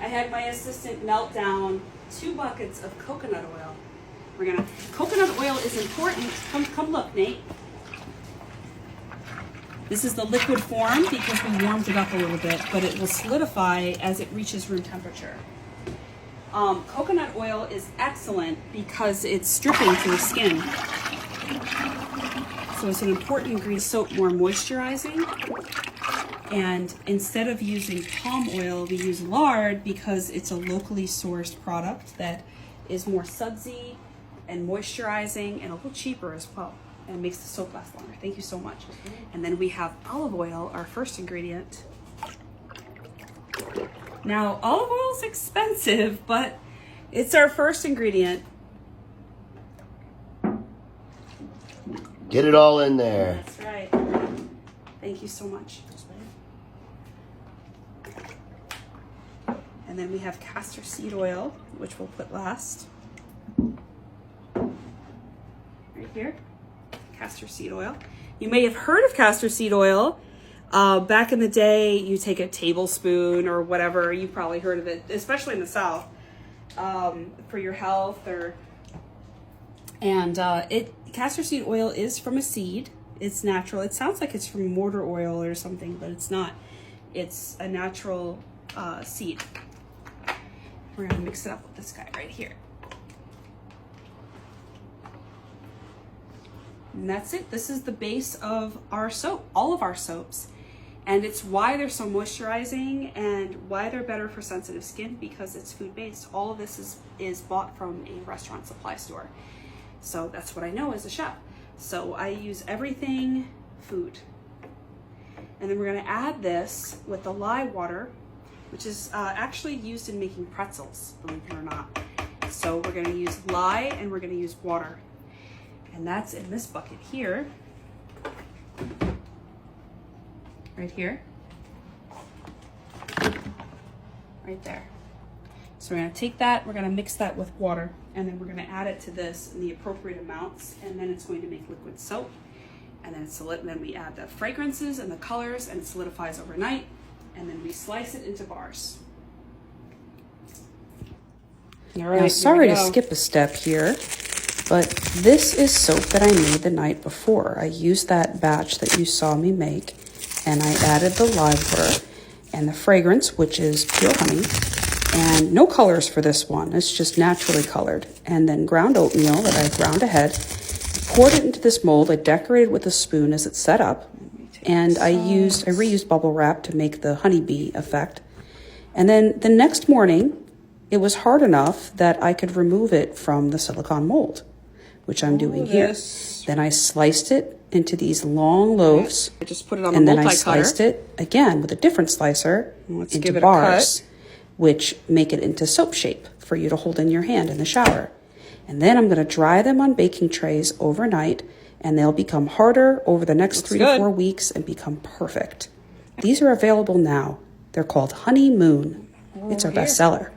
I had my assistant melt down 2 buckets of coconut oil. Coconut oil is important. Come look, Nate. This is the liquid form because we warmed it up a little bit, but it will solidify as it reaches room temperature. Coconut oil is excellent because it's dripping to the skin. So it's an important ingredient. Soap more moisturizing. And instead of using palm oil, we use lard because it's a locally sourced product that is more sudsy and moisturizing and a little cheaper as well, and makes the soap last longer. Thank you so much. And then we have olive oil, our first ingredient. Now, olive oil is expensive, but it's our first ingredient. Get it all in there. That's right. Thank you so much. And then we have castor seed oil, which we'll put last. Right here, castor seed oil. You may have heard of castor seed oil. Back in the day, you take a tablespoon or whatever. You probably heard of it, especially in the South, for your health. Castor seed oil is from a seed. It's natural. It sounds like it's from mortar oil or something, but it's not. It's a natural seed. We're gonna mix it up with this guy right here. And that's it. This is the base of our soap, all of our soaps. And it's why they're so moisturizing and why they're better for sensitive skin, because it's food-based. All of this is bought from a restaurant supply store. So that's what I know as a chef. So I use everything food. And then we're gonna add this with the lye water, which is actually used in making pretzels, believe it or not. So we're gonna use lye and we're gonna use water. And that's in this bucket here. Right here. Right there. So we're gonna take that, we're gonna mix that with water, and then we're gonna add it to this in the appropriate amounts, and then it's going to make liquid soap. And then we add the fragrances and the colors, and it solidifies overnight, and then we slice it into bars. All right, now, sorry to skip a step here, but this is soap that I made the night before. I used that batch that you saw me make, and I added the lye water and the fragrance, which is pure honey, and no colors for this one. It's just naturally colored. And then ground oatmeal that I ground ahead, poured it into this mold. I decorated with a spoon as it's set up, and I reused bubble wrap to make the honeybee effect. And then the next morning, it was hard enough that I could remove it from the silicone mold, which I'm doing here. Then I sliced it into these long loaves. I just put it on and the then I multi-cutter. sliced it again with a different slicer Let's into give it a bars, cut. which make it into soap shape for you to hold in your hand in the shower. And then I'm going to dry them on baking trays overnight, and they'll become harder over the next 3 to 4 weeks and become perfect. These are available now. They're called Honey Moon. It's our bestseller.